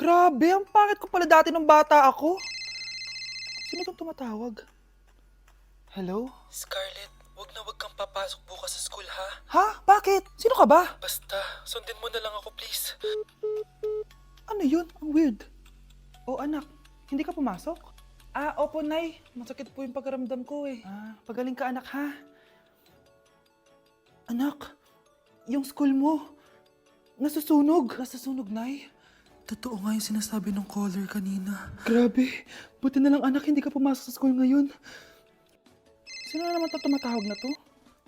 Grabe, ang pangit ko pala dati nung bata ako. Sino itong tumatawag? Hello? Scarlett, wag kang papasok bukas sa school ha. Ha? Bakit? Sino ka ba? Basta, sundin mo na lang ako please. Ano yun? Ang weird. Oh anak, hindi ka pumasok? Opo Nay. Masakit po yung pagkaramdam ko eh. Pagaling ka anak ha. Anak, yung school mo, nasusunog. Nasusunog, Nay. Totoo nga yung sinasabi ng caller kanina. Grabe. Buti na lang anak, hindi ka pumasok sa school ngayon. Sino na naman tumatawag na to?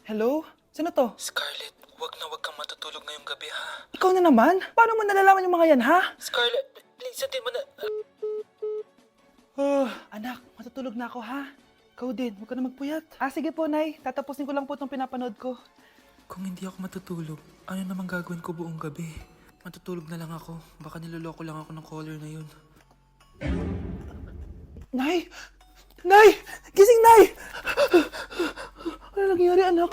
Hello? Sino to? Scarlett, wag kang matutulog ngayong gabi ha. Ikaw na naman? Paano mo nalalaman yung mga yan, ha? Scarlett, please sundin mo na. Anak, matutulog na ako, ha? Ikaw din, huwag ka na magpuyat. Sige po, Nay. Tatapusin ko lang po itong pinapanood ko. Kung hindi ako matutulog, ano namang gagawin ko buong gabi? Matutulog na lang ako. Baka niloloko lang ako ng caller na yun. Nay! Nay! Gising, Nay! Ano nangyari, anak?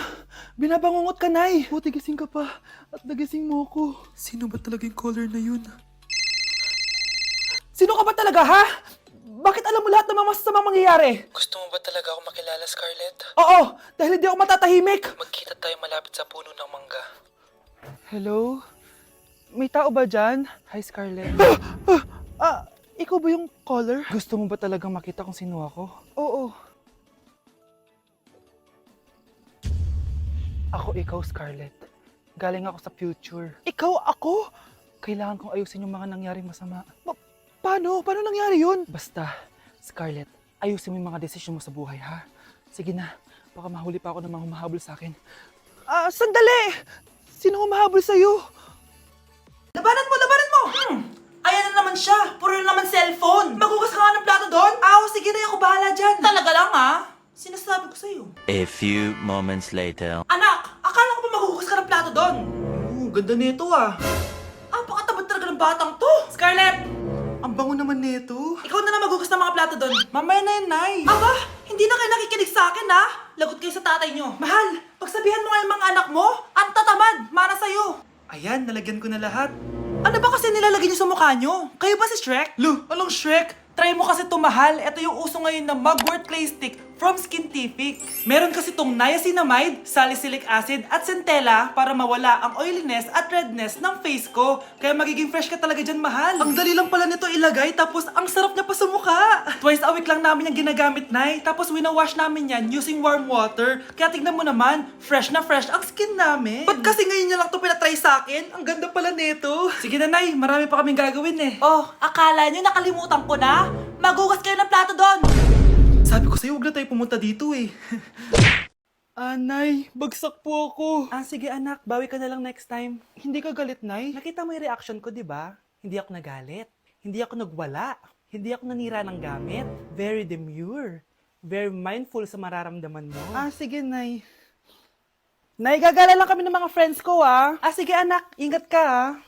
Binabangungot ka, Nay. Buti gising ka pa. At nagising mo ako. Sino ba talaga yung caller na yun? Sino ka ba talaga, ha? Bakit alam mo lahat ng mga masasamang mangyayari? Gusto mo ba talaga ako makilala, Scarlett? Oo, dahil hindi ako matatahimik. Magkita tayo malapit sa puno ng mangga. Hello? May tao ba dyan? Hi, Scarlett. Ikaw ba yung caller? Gusto mo ba talagang makita kung sino ako? Oo. Ako ikaw, Scarlett. Galing ako sa future. Ikaw ako? Kailangan kong ayusin yung mga nangyaring masama. Paano? Paano nangyari yun? Basta, Scarlett, ayusin mo yung mga desisyon mo sa buhay, ha? Sige na, baka mahuli pa ako ng mga humahabol sa akin. Sandali! Sino humahabol sa'yo? Labanan mo! Labanan mo! Ayan na naman siya. Puro na naman cellphone. Magugas ka nga ng plato doon? Sige na, ako bahala dyan. Talaga lang, ha? Sinasabi ko sa'yo. A few moments later. Anak, akala ko ba magugas ka ng plato doon? Ganda nito, Pakatabad talaga ng batang to. Scarlett! Ang bango naman nito. Ikaw na magugas ng mga plato doon. Mamaya na yun, Nay. Hindi na kayo nakikinig sa akin, ha? Lagot kayo sa tatay nyo. Mahal, pagsabihan mo nga yung mga anak mo, ang tatamad, mana sa'yo. Ayan, nalagyan ko na lahat. Ano ba kasi nilalagay niyo sa mukha nyo? Kayo ba si Shrek? Anong Shrek? Try mo kasi ito, mahal. Ito yung uso ngayon na mugwort clay stick from Skintific. Meron kasi itong niacinamide, salicylic acid, at centella para mawala ang oiliness at redness ng face ko. Kaya magiging fresh ka talaga dyan, mahal. Ang dali lang pala nito ilagay, tapos ang sarap niya pa sa mukha. Twice a week lang namin yung ginagamit, Nay. Tapos winawash namin yan using warm water. Kaya tignan mo naman, fresh na fresh ang skin namin. Ba't kasi ngayon niya lang ito pinatry sa akin? Ang ganda pala nito. Sige na, Nay. Marami pa kaming gagawin eh. Akala niyo nakalimutan ko na? Magugas kayo ng plato doon! Sabi ko sa'yo, huwag na tayo pumunta dito eh. Nay, bagsak po ako. Sige anak, bawi ka na lang next time. Hindi ka galit, Nay? Nakita mo yung reaction ko, di ba? Hindi ako nagalit. Hindi ako nagwala. Hindi ako nanira ng gamit. Very demure. Very mindful sa mararamdaman mo. Sige, Nay. Nay, gagala lang kami ng mga friends ko, sige anak, ingat ka,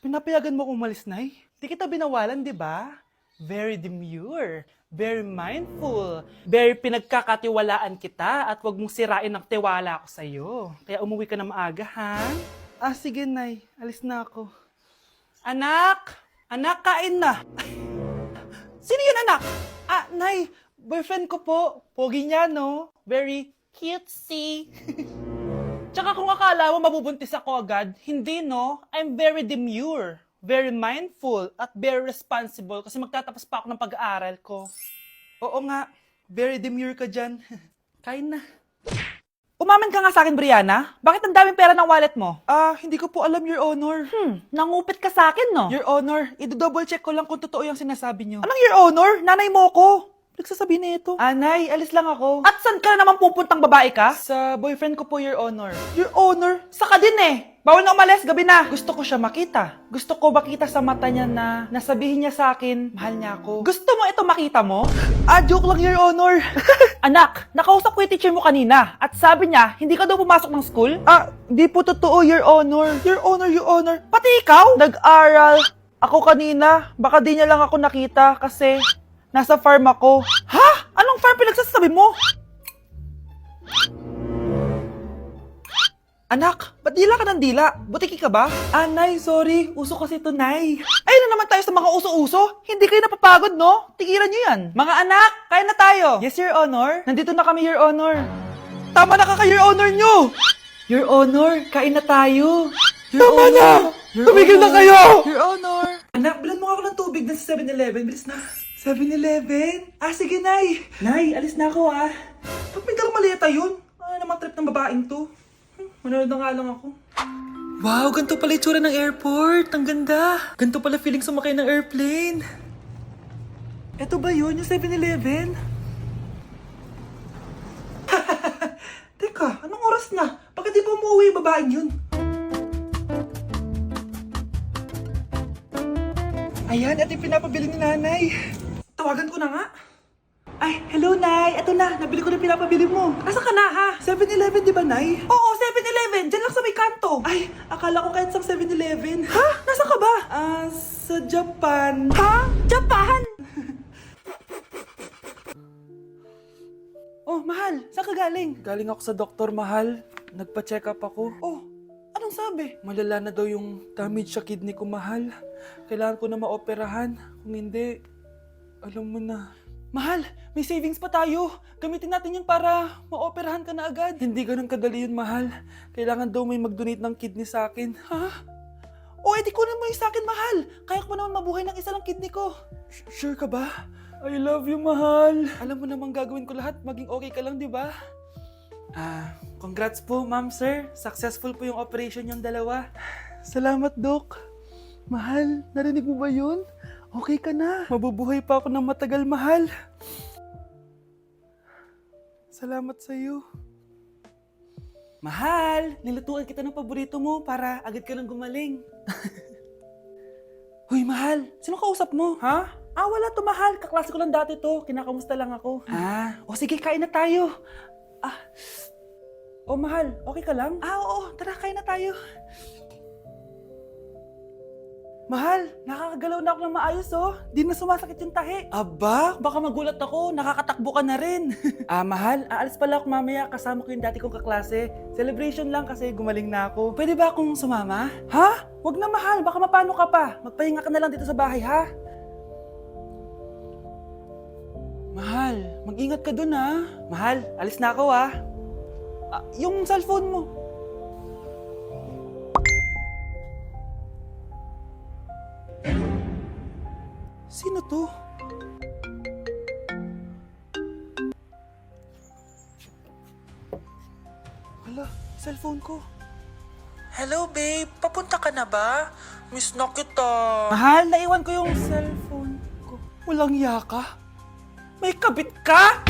pinapayagan mo kong umalis, Nay? Di kita binawalan, di ba? Very demure, very mindful, very pinagkakatiwalaan kita at wag mong sirain ang tiwala ko sa'yo. Kaya umuwi ka na maaga, ha? Sige, Nay. Alis na ako. Anak! Anak, kain na! Sino yun, anak? Nay, boyfriend ko po. Pogi niya, no? Very cutesy. Tsaka kung akala mo mabubuntis ako agad, hindi, no? I'm very demure. Very mindful at very responsible kasi magtatapos pa ako ng pag-aaral ko. Oo nga, very demure ka dyan. Kain na. Umamin ka nga sa akin, Brianna. Bakit ang daming pera ng wallet mo? Hindi ko po alam, Your Honor. Nangupit ka sa akin, no? Your Honor, i-double check ko lang kung totoo yung sinasabi niyo. Anong Your Honor? Nanay mo ko. Nagsasabi na ito. Nay, alis lang ako. At saan ka na naman pupuntang babae ka? Sa boyfriend ko po, Your Honor. Your Honor? Saka din eh. Bawal na umalis, gabi na. Gusto ko siya makita. Gusto ko makita sa mata niya na nasabihin niya sa akin, mahal niya ako. Gusto mo ito makita mo? Joke lang, Your Honor. Anak, nakausap ko yung teacher mo kanina at sabi niya, hindi ka daw pumasok ng school? Di po totoo, Your Honor. Your Honor, Your Honor. Pati ikaw? Nag-aral. Ako kanina, baka di niya lang ako nakita kasi nasa farm ako. Ha? Anong farm pinagsasabi mo? Anak, ba't dila ka ng dila? Butiki ka ba? Nay, sorry. Uso kasi ito, Nay. Ayun na naman tayo sa mga pauso-uso? Hindi kayo napapagod, no? Tigilan nyo yan. Mga anak, kain na tayo. Yes, Your Honor. Nandito na kami, Your Honor. Tama na Your Honor nyo! Your Honor, kain na tayo. Tama na! Tumigil na kayo! Your Honor. Anak, bilan mo ako ng tubig na sa 7-Eleven. Bilis na. 7-Eleven? Ah, sige, Nay. Nay, alis na ako, ah. Ba't may dalang maleta yun? Ano naman trip ng babaeng to? Manonood na nga lang ako. Wow, ganito pala itsura ng airport. Ang ganda. Ganito pala feeling sumakay ng airplane. Eto ba yun, yung 7-Eleven? Teka, anong oras na? Bakit di pa umuwi yung babaeng yun? Ayan, ito yung pinapabili ni nanay. Tawagan ko na nga. Ay, hello, Nay. Eto na, nabili ko na pinapabili mo. Asa ka na, ha? 7-Eleven, di ba, Nay? Oo, 7-Eleven. Diyan lang sa may kanto. Ay, akala ko kahit sa 7-Eleven. Ha? Nasa ka ba? Sa Japan. Ha? Japan? Oh, mahal. Saan ka galing? Galing ako sa doktor, mahal. Nagpa-check up ako. Oh, anong sabi? Malala na daw yung damage sa kidney ko, mahal. Kailangan ko na maoperahan. Kung hindi, alam mo na. Mahal, may savings pa tayo. Gamitin natin yun para maoperahan ka na agad. Hindi ganun kadali yun, mahal. Kailangan daw may mag-donate ng kidney sa akin. Ha? O, edi kunin mo yung sa akin, mahal. Kaya ko naman mabuhay ng isa lang kidney ko. Sure ka ba? I love you, mahal. Alam mo namang gagawin ko lahat. Maging okay ka lang, di ba? Congrats po, ma'am, sir. Successful po yung operation yung dalawa. Salamat, Dok. Mahal, narinig mo ba yun? Okay ka na. Mabubuhay pa ako ng matagal, mahal. Salamat sa'yo. Mahal, nilutuan kita ng paborito mo para agad ka nang gumaling. Hoy, mahal, sino kausap mo? Ha? Wala to, mahal. Kaklase ko lang dati to. Kinakamusta lang ako. Sige, kain na tayo. Mahal, okay ka lang? Oo, tara, kain na tayo. Mahal, nakakagalaw na ako ng maayos, oh. Di na sumasakit yung tahi. Aba, baka magulat ako. Nakakatakbo ka na rin. Mahal, aalis pala ako mamaya. Kasama ko yung dati kong kaklase. Celebration lang kasi gumaling na ako. Pwede ba akong sumama? Ha? Wag na, mahal. Baka mapano ka pa. Magpahinga ka na lang dito sa bahay, ha? Mahal, mag-ingat ka dun, ha? Mahal, alis na ako, ha? Yung cellphone mo. Sino to? Hala, cellphone ko. Hello, babe. Papunta ka na ba? Miss na kita. Mahal, naiwan ko yung cellphone ko. Walang yaka? May kabit ka?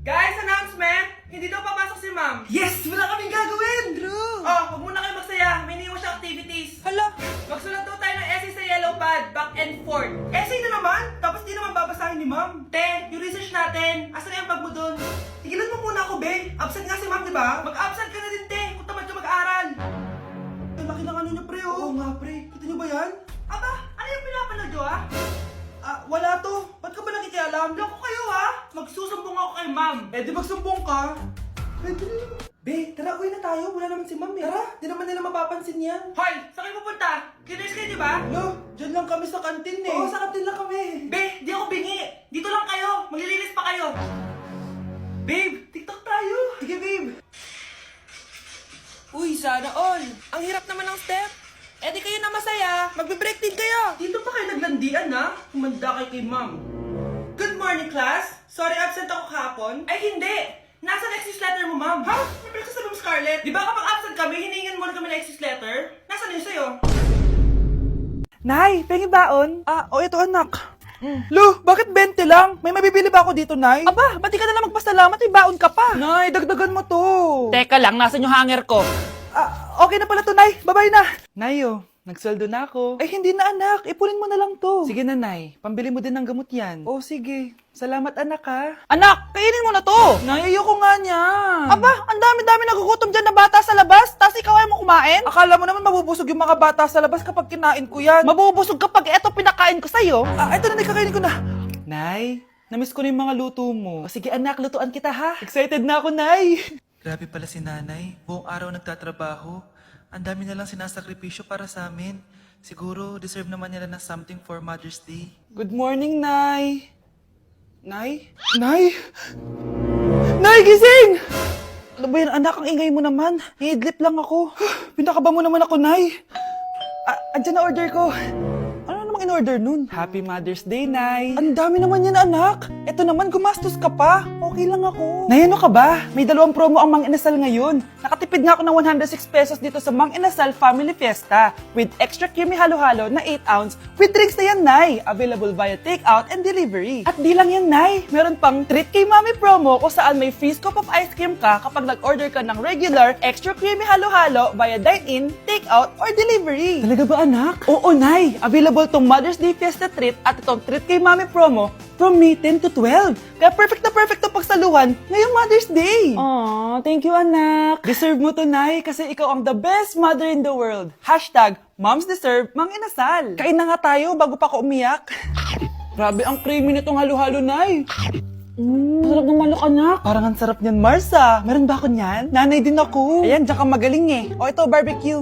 Guys, announcement! Hindi daw papasok si ma'am. Yes! Wala kaming gagawin! True! Huwag muna kayo magsaya. May iniwan siya activities. Hala! Magsulat daw tayo ng essay sa yellow pad, back and forth. Essay na naman? Tapos di naman babasahin ni ma'am. Te, yung research natin. Asan na yung bag mo dun? Tigilan mo muna ako, be. Absent nga si ma'am, di ba? Mag-absent ka na din, te. Kung tamad ka mag-aaral. Ang laki ng ano niyo, pre, oh. Oo nga, pre. Kita niyo ba yan? Aba, ano yung pinapanood nyo, ah? Wala to. Ba't ka ba nakikialam? Loko kayo, ha? Magsusumbong ako kay ma'am. Di magsumbong ka. Pwede na naman. Be, tara, uwi na tayo. Wala naman si ma'am, eh. Tara, di naman nila mapapansin yan. Hoy, saan kayo pupunta? Kinis kayo, di ba? No, dyan lang kami sa kantin, eh. Oo, sa kantin lang kami. Be, di ako bingi. Dito lang kayo. Maglilinis pa kayo. Babe, TikTok tayo. Sige, babe. Uy, sana all. Ang hirap naman ng step. Di kayo na masaya. Magbe-break din kayo. Dito pa kayo naglandian, ha? Humanda kayo kay ma'am. Good morning, class. Sorry, absent ako kahapon. Ay, hindi. Nasa excuse letter mo, ma'am. Ha? May pinagsasabi mo, Scarlett. Di ba kapag absent kami, hiningan mo na kami ng excuse letter? Nasaan yun sa'yo? Nay, pengi baon? Ito anak. Lu, bakit 20 lang? May mabibili ba ako dito, Nay? Aba, ba't di ka na lang magpasalamat? May baon ka pa. Nay, dagdagan mo to. Teka lang, nasan yung hanger ko? Okay na pala to, Nay. Bye-bye na. Nayo, nagsweldo na ako. Ay, hindi na, anak. Ipunin mo na lang to. Sige na, Nay. Pambili mo din ng gamot yan. Oh, sige. Salamat, anak, ha. Anak, kainin mo na to. Nay, ayoko nga niya. Aba, ang dami-dami nagugutom dyan na bata sa labas. Tapos ikaw ay mo kumain? Akala mo naman mabubusog yung mga bata sa labas kapag kinain ko yan. Mabubusog kapag eto pinakain ko sa'yo. Eto na, kakainin ko na. Nay, namiss ko na yung mga luto mo. Sige, anak, lutuan kita, ha. Excited na ako, Nay. Grabe pala si nanay. Buong araw nagtatrabaho. Ang dami na lang sinasakripisyo para sa amin. Siguro, deserve naman nila ng something for Mother's Day. Good morning, Nay. Nay? Nay? Nay, gising! Ano ba yan, anak? Ang ingay mo naman. Iidlip lang ako. Pinakaba mo naman ako, Nay. Andyan na order ko. Ano namang in-order nun? Happy Mother's Day, Nay. Ang dami naman yan, anak. Ito naman, gumastos ka pa. Okay lang ako. Nay, ano ka ba? May 2 promo ang Mang Inasal ngayon. Nakatipid nga ako ng 106 pesos dito sa Mang Inasal Family Fiesta with extra creamy halo-halo na 8 ounce with drinks na yan, Nay. Available via takeout and delivery. At di lang yan, Nay. Meron pang Treat kay Mami promo kung saan may free scoop of ice cream ka kapag nag-order ka ng regular extra creamy halo-halo via dine-in, takeout, or delivery. Talaga ba, anak? Oo, Nay. Available tong Mother's Day Fiesta Treat at itong Treat kay Mami promo from May 10 to 12. Kaya perfect na perfect to pagsaluhan ngayong Mother's Day. Aww, thank you, anak. Deserve mo to, Nay, kasi ikaw ang the best mother in the world. Hashtag, Moms Deserve Mang Inasal. Kain na nga tayo bago pa ako umiyak. Grabe ang creamy nitong halo-halo, Nay. Sarap ng manok, anak. Parang ang sarap niyan, Marsa. Meron ba ako niyan? Nanay din ako. Ayan, diyan ka magaling eh. O ito, barbecue.